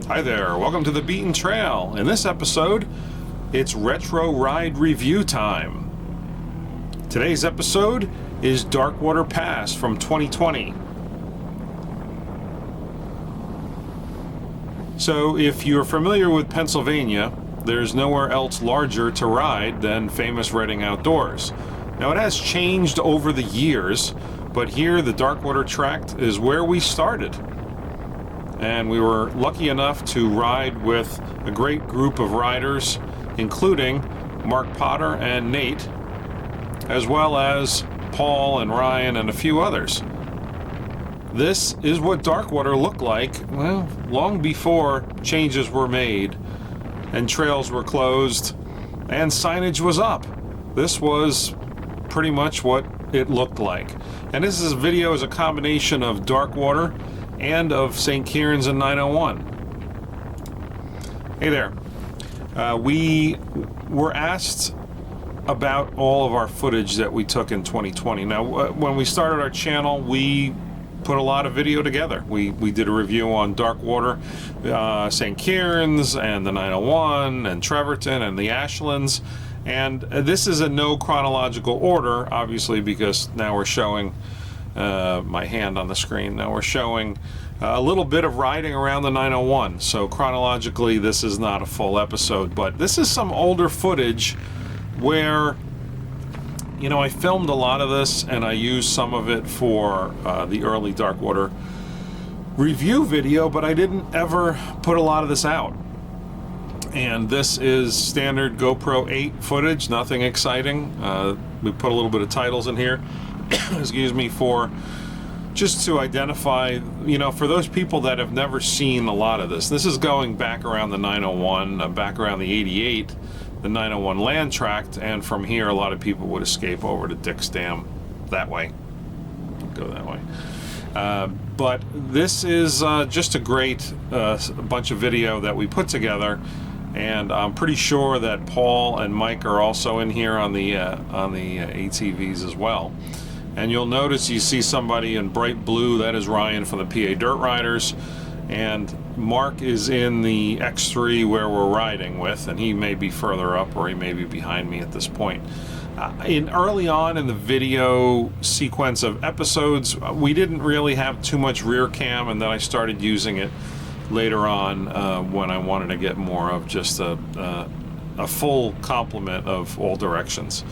Hi there, welcome to the Beaten Trail. In this episode, it's retro ride review time. Today's episode is Darkwater Pass from 2020. So if you're familiar with Pennsylvania, there's nowhere else larger to ride than famous Reading Outdoors. Now it has changed over the years, but here the Darkwater Tract is where we started. And we were lucky enough to ride with a great group of riders, including Mark Potter and Nate, as well as Paul and Ryan and a few others. This is what Darkwater looked like, well, long before changes were made and trails were closed and signage was up. This was pretty much what it looked like. And this is a video is a combination of Darkwater and of St. Kieran's and 901. Hey there. We were asked about all of our footage that we took in 2020. Now, when we started our channel, we put a lot of video together. We did a review on Darkwater, St. Kieran's, and the 901, and Trevorton, and the Ashlands. And this is in no chronological order, obviously, because now we're showing my hand on the screen. Now we're showing a little bit of riding around the 901. So chronologically, this is not a full episode, but this is some older footage where, you know, I filmed a lot of this and I used some of it for the early Darkwater review video, but I didn't ever put a lot of this out. And this is standard GoPro 8 footage, nothing exciting. We put a little bit of titles in here, excuse me, for just to identify, you know, for those people that have never seen a lot of this. This is going back around the 901, back around the 88, the 901 land tract, and from here a lot of people would escape over to Dick's Dam that way. Go that way. But this is just a great bunch of video that we put together, and I'm pretty sure that Paul and Mike are also in here on the ATVs as well. And you'll notice you see somebody in bright blue. That is Ryan from the PA Dirt Riders, and Mark is in the X3 where we're riding with, and he may be further up or he may be behind me at this point. Early on in the video sequence of episodes, we didn't really have too much rear cam, and then I started using it later on when I wanted to get more of just a full complement of all directions.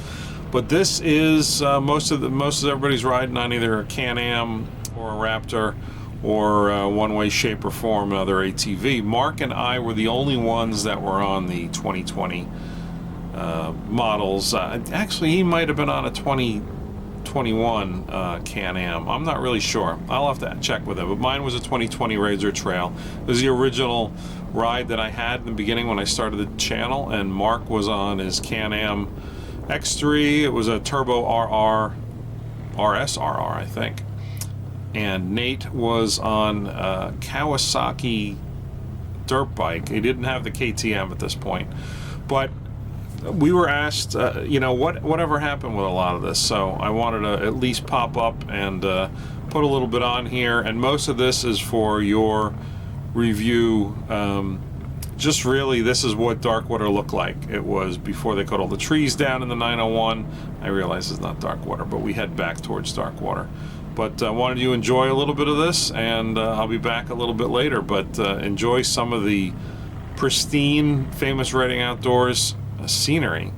But this is most of everybody's riding on either a Can-Am or a Raptor or one way, shape, or form another ATV. Mark and I were the only ones that were on the 2020 models. Actually, he might have been on a 2021 Can-Am. I'm not really sure. I'll have to check with him. But mine was a 2020 Rzr Trail. It was the original ride that I had in the beginning when I started the channel, and Mark was on his Can-Am X3. It was a Turbo RR, RSRR, I think. And Nate was on Kawasaki dirt bike. He didn't have the KTM at this point. But we were asked, you know, whatever happened with a lot of this. So I wanted to at least pop up and put a little bit on here. And most of this is for your review. Just really, this is what Darkwater looked like. It was before they cut all the trees down in the 901. I realize it's not Darkwater, but we head back towards Darkwater. But I wanted you to enjoy a little bit of this, and I'll be back a little bit later. But enjoy some of the pristine, famous Reading Outdoors scenery.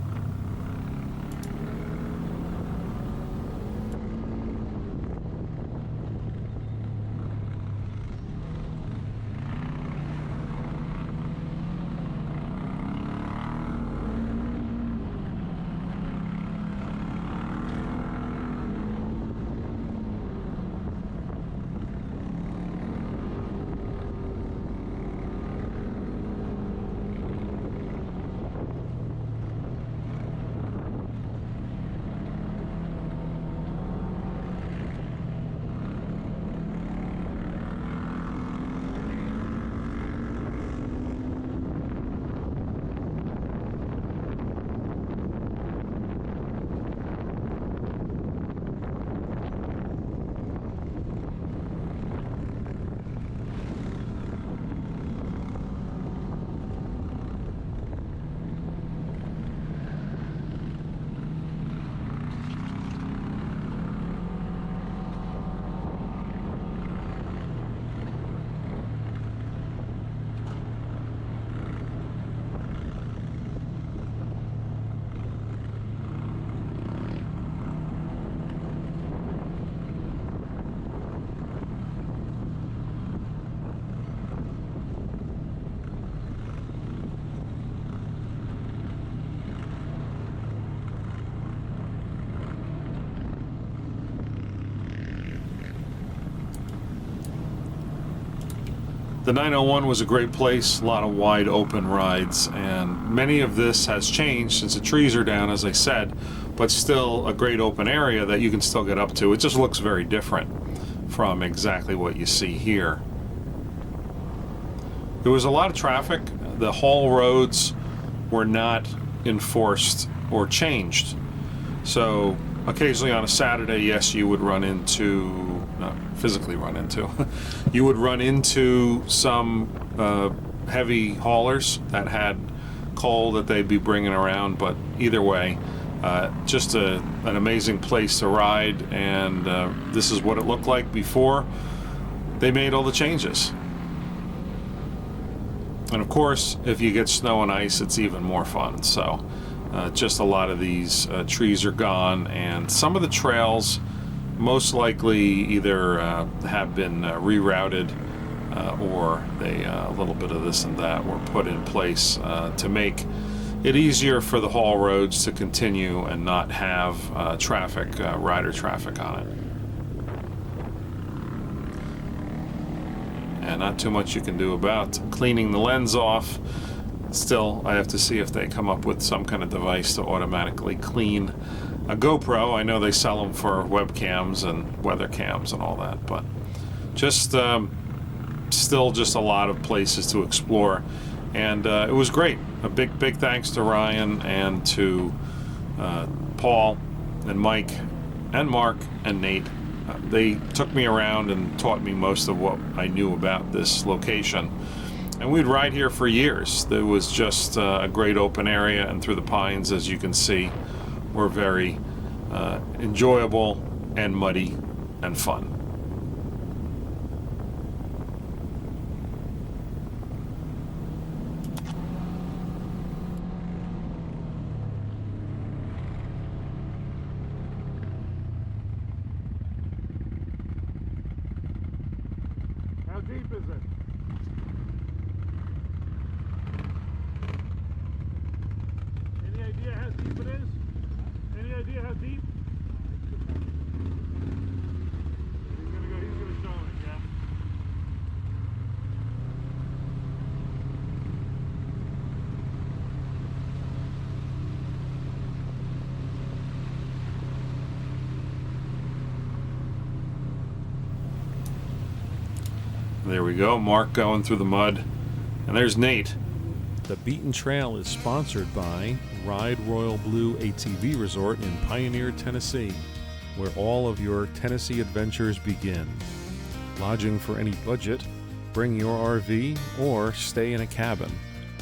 The 901 was a great place, a lot of wide open rides, and many of this has changed since the trees are down, as I said, but still a great open area that you can still get up to. It just looks very different from exactly what you see here. There was a lot of traffic. The haul roads were not enforced or changed. So occasionally on a Saturday, yes, you would run into, not physically run into, you would run into some heavy haulers that had coal that they'd be bringing around, but either way, just an amazing place to ride, and this is what it looked like before they made all the changes. And of course, if you get snow and ice, it's even more fun. So just a lot of these trees are gone, and some of the trails most likely either have been rerouted or they a little bit of this and that were put in place to make it easier for the haul roads to continue and not have rider traffic on it. And not too much you can do about cleaning the lens off. Still, I have to see if they come up with some kind of device to automatically clean a GoPro. I know they sell them for webcams and weather cams and all that, but just still just a lot of places to explore. And it was great. A big thanks to Ryan and to Paul and Mike and Mark and Nate. They took me around and taught me most of what I knew about this location. And we'd ride here for years. There was just a great open area, and through the pines, as you can see, were very enjoyable and muddy and fun. How deep is it? Any idea how deep it is? Any idea how deep? He's gonna show it, yeah. There we go, Mark going through the mud. And there's Nate. The Beaten Trail is sponsored by Ride Royal Blue ATV Resort in Pioneer, Tennessee, where all of your Tennessee adventures begin. Lodging for any budget, bring your RV, or stay in a cabin.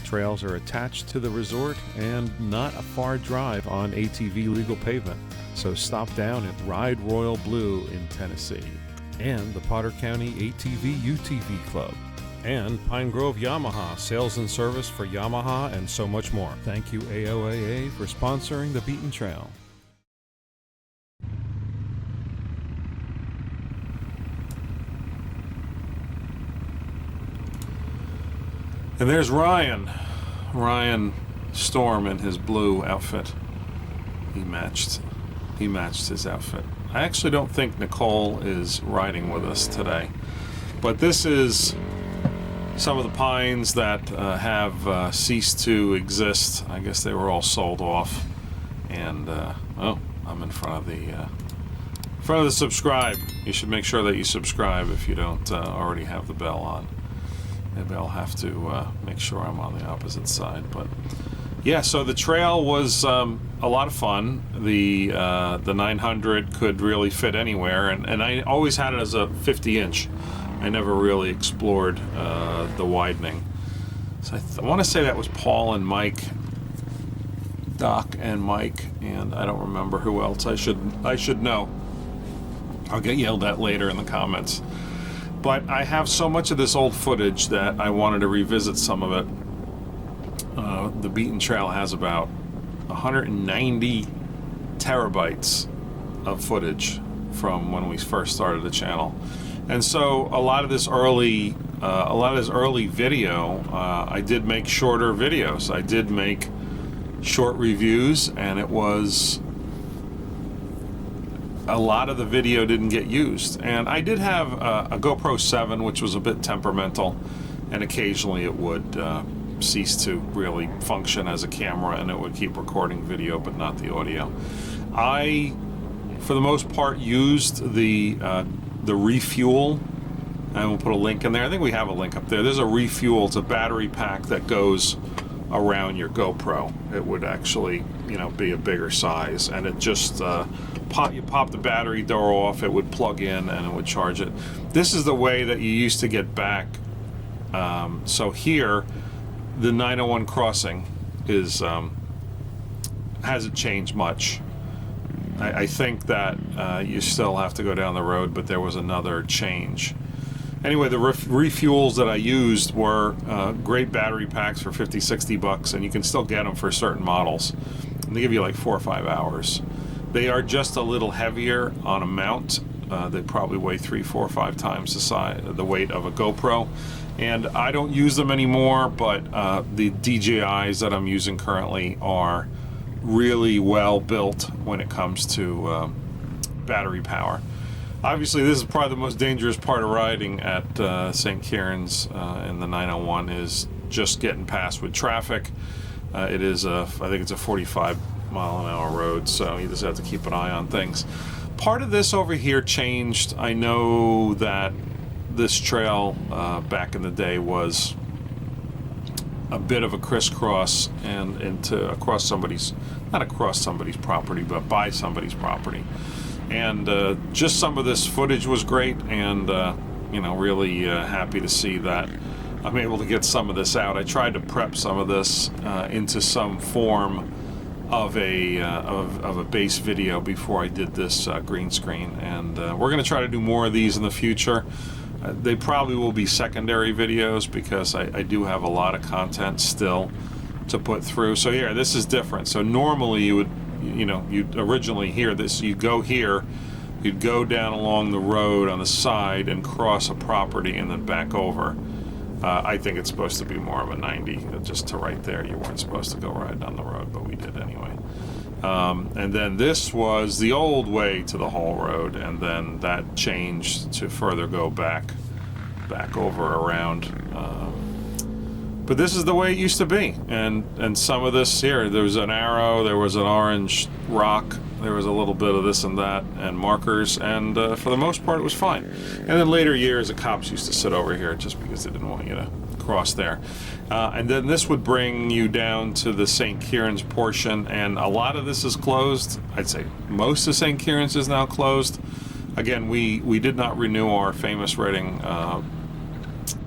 Trails are attached to the resort and not a far drive on ATV legal pavement, so stop down at Ride Royal Blue in Tennessee. And the Potter County ATV UTV Club. And Pine Grove Yamaha, sales and service for Yamaha and so much more. Thank you AOAA for sponsoring the Beaten Trail. And there's Ryan. Ryan Storm in his blue outfit. He matched his outfit. I actually don't think Nicole is riding with us today. But this is some of the pines that have ceased to exist. I guess they were all sold off. And oh, I'm in front of the subscribe. You should make sure that you subscribe if you don't already have the bell on. Maybe I'll have to make sure I'm on the opposite side. But yeah, so the trail was a lot of fun. The 900 could really fit anywhere, and I always had it as a 50-inch. I never really explored the widening. So I want to say that was Paul and Mike, Doc and Mike, and I don't remember who else. I should know. I'll get yelled at later in the comments. But I have so much of this old footage that I wanted to revisit some of it. The Beaten Trail has about 190 terabytes of footage from when we first started the channel. And so a lot of this early video, I did make shorter videos. I did make short reviews, and it was a lot of the video didn't get used. And I did have a GoPro 7, which was a bit temperamental, and occasionally it would cease to really function as a camera, and it would keep recording video but not the audio. I, for the most part, used the refuel, and we'll put a link in there. I think we have a link up there. There's a refuel. It's a battery pack that goes around your GoPro. It would actually, be a bigger size, and it just you pop the battery door off, it would plug in, and it would charge it. This is the way that you used to get back. So here, the 901 crossing is hasn't changed much. I think that you still have to go down the road, but there was another change. Anyway, the refuels that I used were great battery packs for $50-$60, and you can still get them for certain models. And they give you like 4 or 5 hours. They are just a little heavier on a mount. They probably weigh 3, 4, 5 times the weight of a GoPro. And I don't use them anymore, but the DJIs that I'm using currently are really well built when it comes to battery power. Obviously, this is probably the most dangerous part of riding at St. Kieran's in the 901 is just getting past with traffic. It is I think it's a 45-mile-an-hour road, so you just have to keep an eye on things. Part of this over here changed. I know that this trail back in the day was a bit of a crisscross and across somebody's, not across somebody's property, but by somebody's property. And just some of this footage was great, and really happy to see that I'm able to get some of this out. I tried to prep some of this into some form of a base video before I did this green screen, and we're going to try to do more of these in the future. They probably will be secondary videos because I do have a lot of content still to put through. So yeah, this is different. So normally you'd originally hear this, you'd go here, you'd go down along the road on the side and cross a property and then back over. I think it's supposed to be more of a 90, just to right there. You weren't supposed to go right down the road, but we did anyway. And then this was the old way to the Hall Road, and then that changed to further go back over around. But this is the way it used to be, and some of this here, there was an arrow, there was an orange rock, there was a little bit of this and that, and markers, and for the most part it was fine. And then later years, the cops used to sit over here just because they didn't want you to cross there. And then this would bring you down to the St. Kieran's portion, and a lot of this is closed. I'd say most of St. Kieran's is now closed. Again, we did not renew our Famous Reading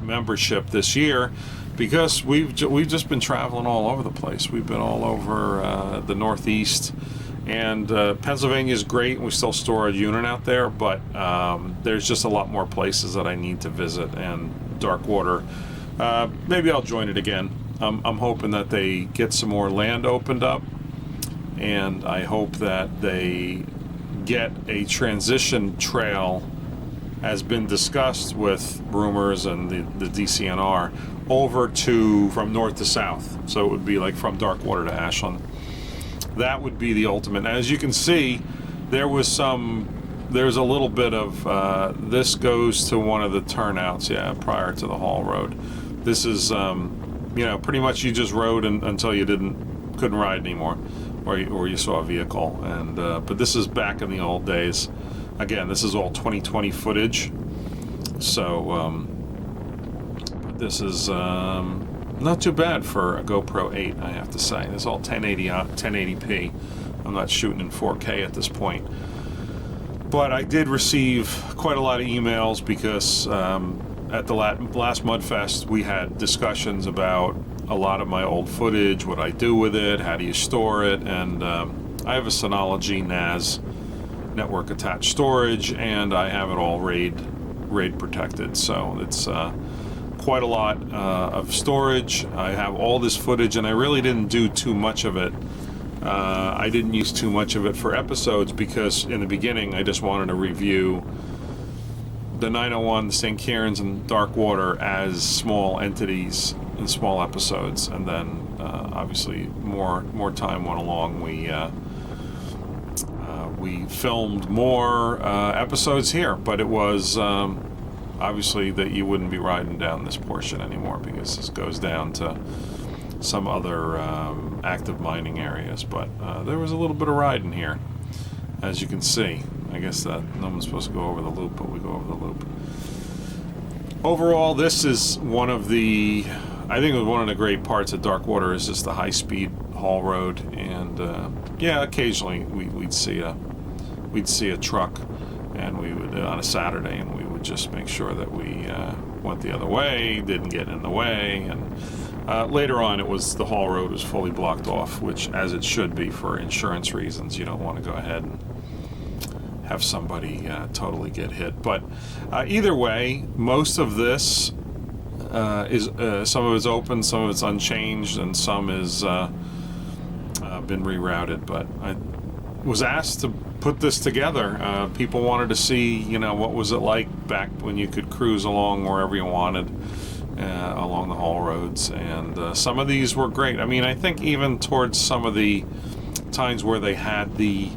membership this year, because we've just been traveling all over the place. We've been all over the Northeast, and Pennsylvania is great. We still store a unit out there, but there's just a lot more places that I need to visit. And Darkwater, maybe I'll join it again. I'm hoping that they get some more land opened up, and I hope that they get a transition trail, has been discussed with rumors and the DCNR, over to from north to south. So it would be like from Darkwater to Ashland. That would be the ultimate. And as you can see, there's a little bit of this goes to one of the turnouts, prior to the Hall Road. This is pretty much you just rode until you couldn't ride anymore, or you saw a vehicle. And but this is back in the old days. Again, this is all 2020 footage, so this is not too bad for a GoPro 8, I have to say. This is all 1080p. I'm not shooting in 4K at this point. But I did receive quite a lot of emails because at the last Mudfest, we had discussions about a lot of my old footage, what I do with it, how do you store it, and I have a Synology NAS, network attached storage, and I have it all RAID protected, so it's quite a lot of storage. I have all this footage, and I really didn't do too much of it. I didn't use too much of it for episodes because in the beginning I just wanted to review the 901, the St. Kieran's, and Darkwater as small entities in small episodes, and then obviously more time went along. We filmed more episodes here, but it was obviously that you wouldn't be riding down this portion anymore because this goes down to some other active mining areas. But there was a little bit of riding here, as you can see. I guess that no one's supposed to go over the loop, but we go over the loop. Overall, this is one of the, I think it was one of the great parts of Darkwater is just the high-speed haul road, and yeah, occasionally we'd see a truck, and we would on a Saturday, and we would just make sure that we went the other way, didn't get in the way, and later on it was the haul road was fully blocked off, which as it should be for insurance reasons. You don't want to go ahead and have somebody totally get hit. But either way, most of this is some of it's open, some of it's unchanged, and some is been rerouted. But I was asked to put this together. People wanted to see, you know, what was it like back when you could cruise along wherever you wanted along the haul roads, and some of these were great. I mean, I think even towards some of the times where they had the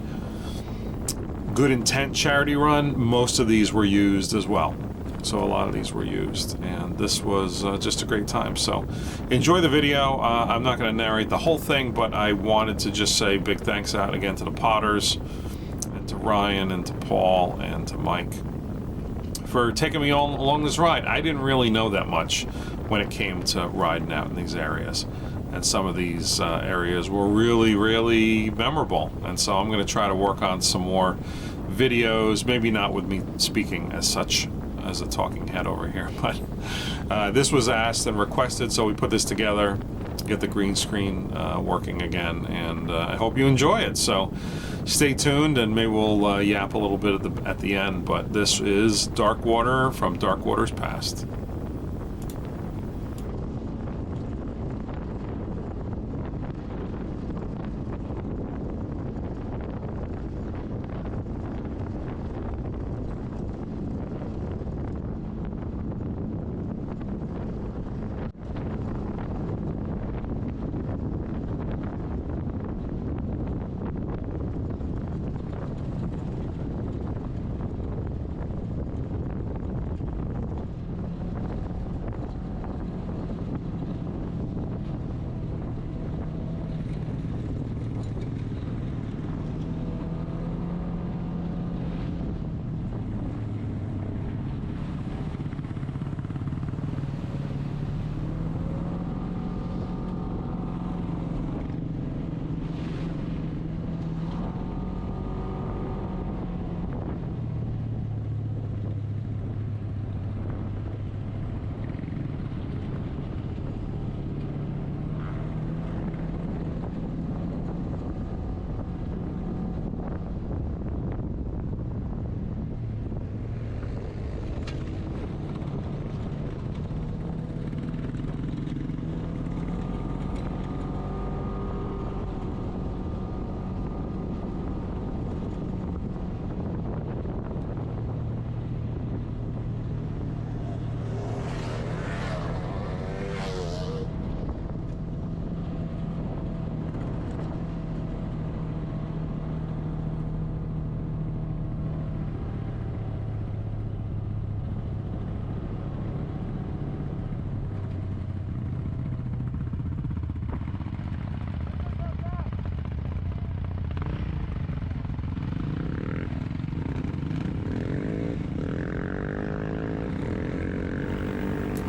Good Intent charity run, most of these were used as well. So a lot of these were used, and this was just a great time. So enjoy the video. I'm not going to narrate the whole thing, but I wanted to just say big thanks out again to the Potters, and to Ryan, and to Paul, and to Mike for taking me all along this ride. I didn't really know that much when it came to riding out in these areas, and some of these areas were really, really memorable. And so I'm going to try to work on some more videos, maybe not with me speaking as such as a talking head over here, but this was asked and requested, so we put this together, get the green screen working again, and I hope you enjoy it. So stay tuned, and maybe we'll yap a little bit at the end. But this is Darkwater from Darkwater's past.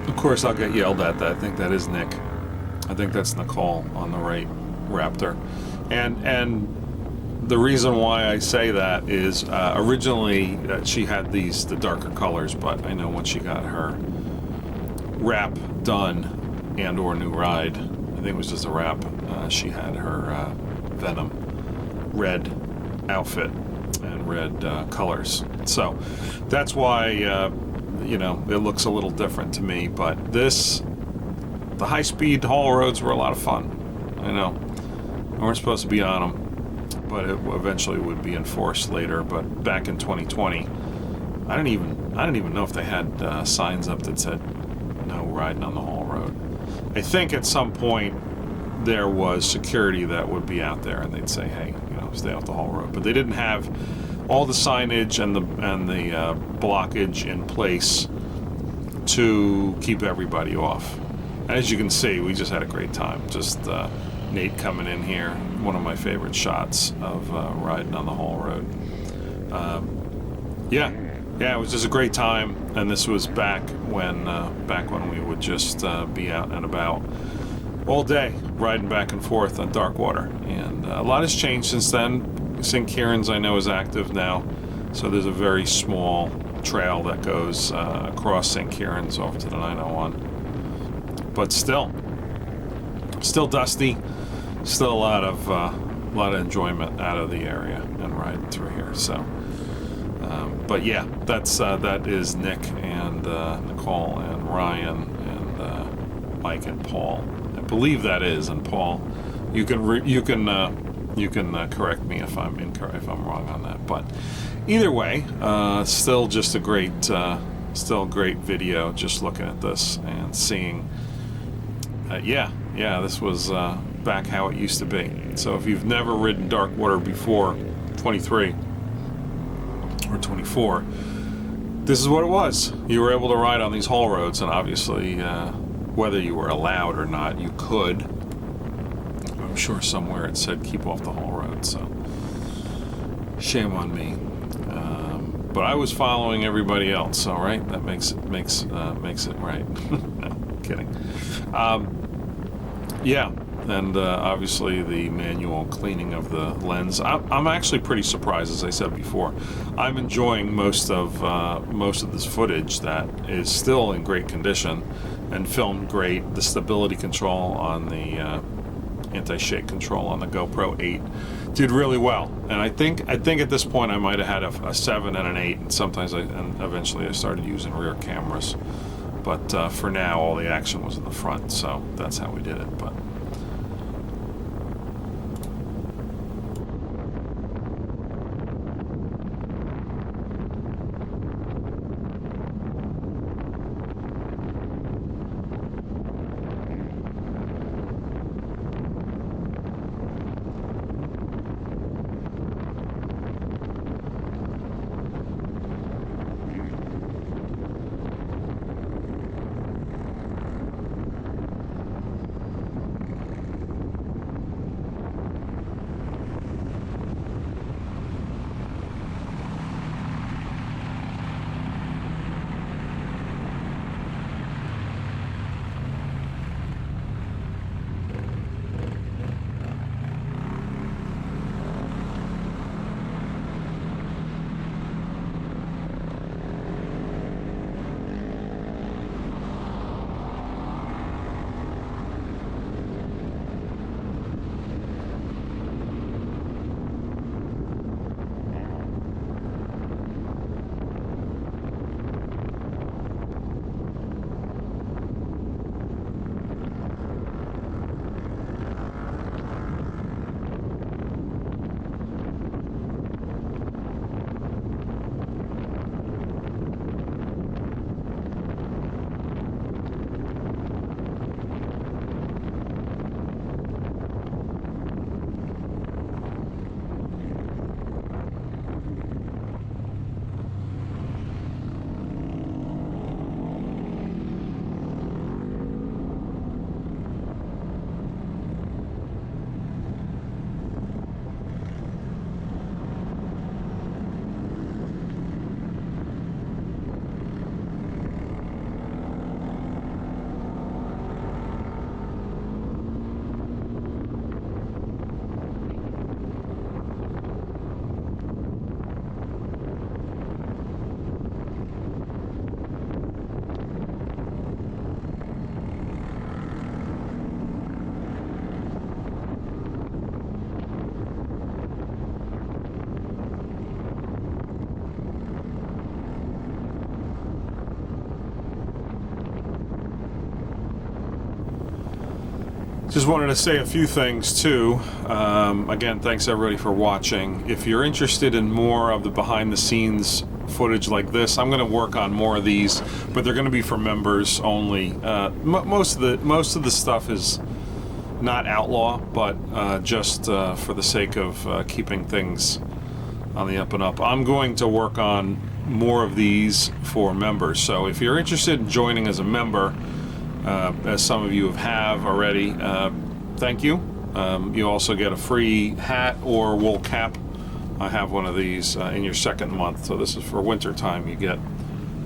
Of course, I'll get yelled at. I think that is Nick. I think that's Nicole on the right Raptor. And the reason why I say that is originally she had the darker colors, but I know when she got her wrap done and or new ride, I think it was just a wrap, she had her Venom red outfit and red colors. So that's why you know, it looks a little different to me. But the high-speed haul roads were a lot of fun. I know we weren't supposed to be on them, but it eventually would be enforced later. But back in 2020, I didn't even know if they had signs up that said no riding on the haul road. I think at some point there was security that would be out there, and they'd say, hey, you know, stay off the haul road. But they didn't have all the signage and the blockage in place to keep everybody off. As you can see, we just had a great time. Just Nate coming in here, one of my favorite shots of riding on the haul road. Yeah, it was just a great time, and this was back when we would just be out and about all day, riding back and forth on Darkwater. And a lot has changed since then. St. Kieran's, I know, is active now, so there's a very small trail that goes across St. Kieran's over to the 901. But still dusty. Still a lot of enjoyment out of the area and riding through here. So, but yeah, that is Nick and Nicole and Ryan and Mike and Paul. I believe that is. And Paul, you can correct me if I'm incorrect, if I'm wrong on that. But either way, still just a great video. Just looking at this and seeing. This was back how it used to be. So if you've never ridden Darkwater before 23 or 24, this is what it was. You were able to ride on these haul roads, and obviously, whether you were allowed or not, you could. I'm sure somewhere it said keep off the haul road, so shame on me. But I was following everybody else, all right? That makes it right. No, kidding. And obviously the manual cleaning of the lens. I'm actually pretty surprised, as I said before. I'm enjoying most of this footage that is still in great condition and filmed great. The stability control on the anti-shake control on the GoPro 8 did really well. And I think at this point I might have had a 7 and an 8, and eventually I started using rear cameras. But for now, all the action was in the front, so that's how we did it. But Just wanted to say a few things too. Again, thanks everybody for watching. If you're interested in more of the behind the scenes footage like this, I'm going to work on more of these, but they're going to be for members only. Most of the stuff is not outlaw, but just for the sake of keeping things on the up and up. I'm going to work on more of these for members. So if you're interested in joining as a member, as some of you have already, thank you. You also get a free hat or wool cap. I have one of these in your second month. So this is for winter time. You get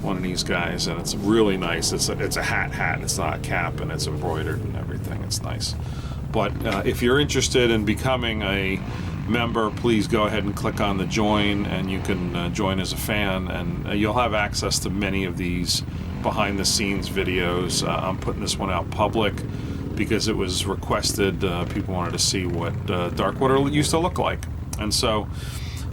one of these guys, and it's really nice. It's a hat. It's not a cap, and it's embroidered and everything. It's nice. But if you're interested in becoming a member, please go ahead and click on the join, and you can join as a fan, and you'll have access to many of these behind the scenes videos. I'm putting this one out public because it was requested. People wanted to see what Darkwater used to look like. And so,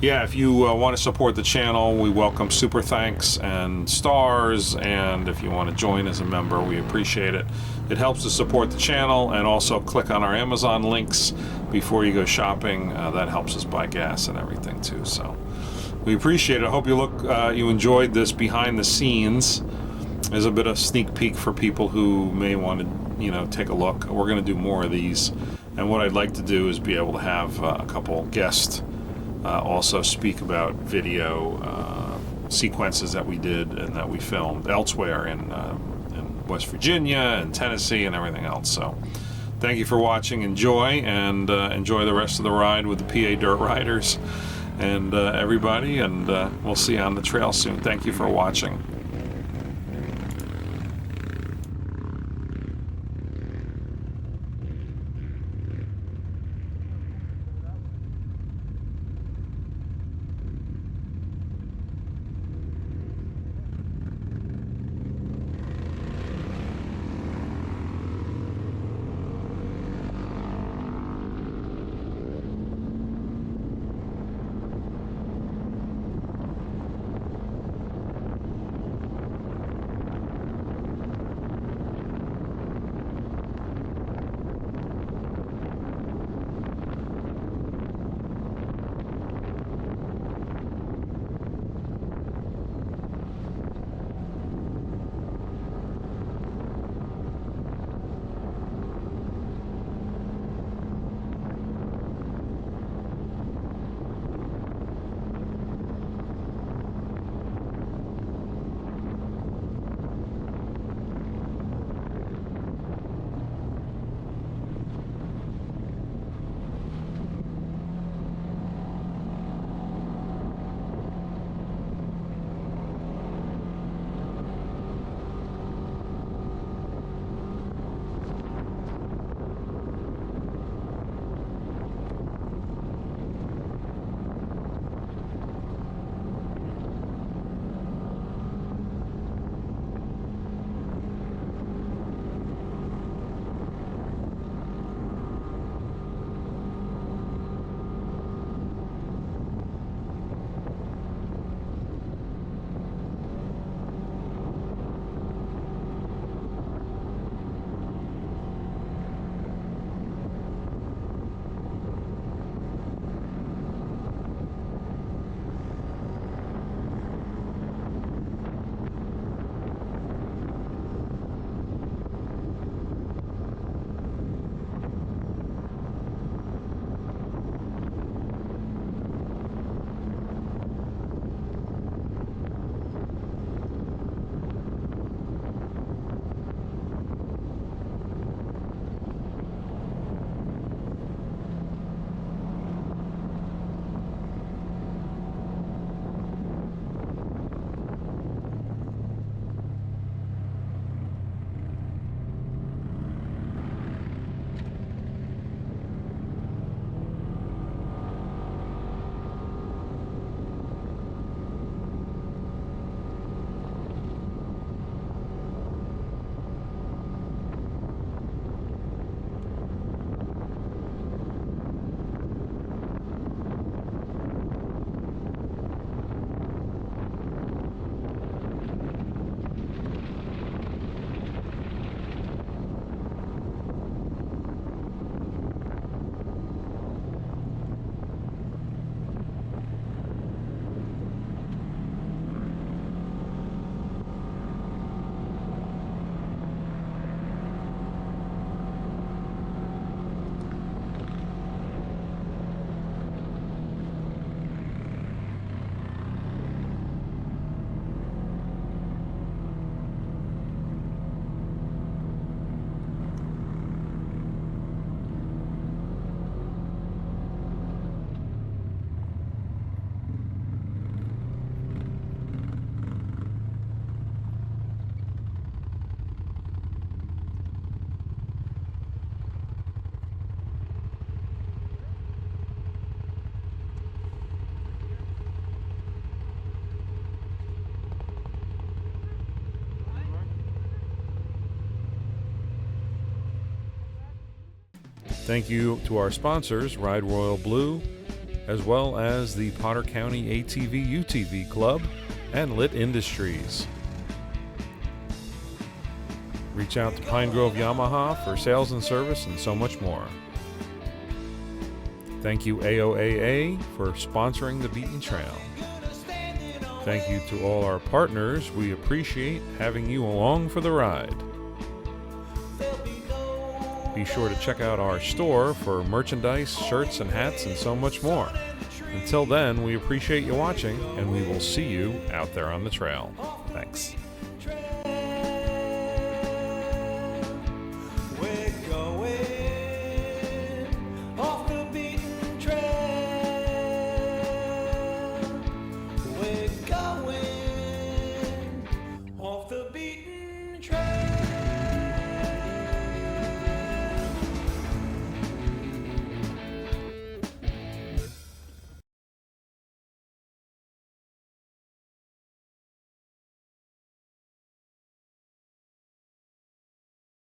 yeah, if you want to support the channel, we welcome super thanks and stars, and if you want to join as a member, we appreciate it. It helps to support the channel, and also click on our Amazon links before you go shopping. That helps us buy gas and everything too. So we appreciate it. I hope you enjoyed this behind the scenes. There's a bit of sneak peek for people who may want to, take a look. We're going to do more of these, and what I'd like to do is be able to have a couple guests also speak about video sequences that we did and that we filmed elsewhere in West Virginia and Tennessee and everything else. So thank you for watching. Enjoy, and enjoy the rest of the ride with the PA Dirt Riders and everybody, and we'll see you on the trail soon. Thank you for watching. Thank you to our sponsors, Ride Royal Blue, as well as the Potter County ATV UTV Club and Lit Industries. Reach out to Pine Grove Yamaha for sales and service and so much more. Thank you AOAA for sponsoring the Beaten Trail. Thank you to all our partners. We appreciate having you along for the ride. Be sure to check out our store for merchandise, shirts, and hats, and so much more. Until then, we appreciate you watching, and we will see you out there on the trail. Thanks.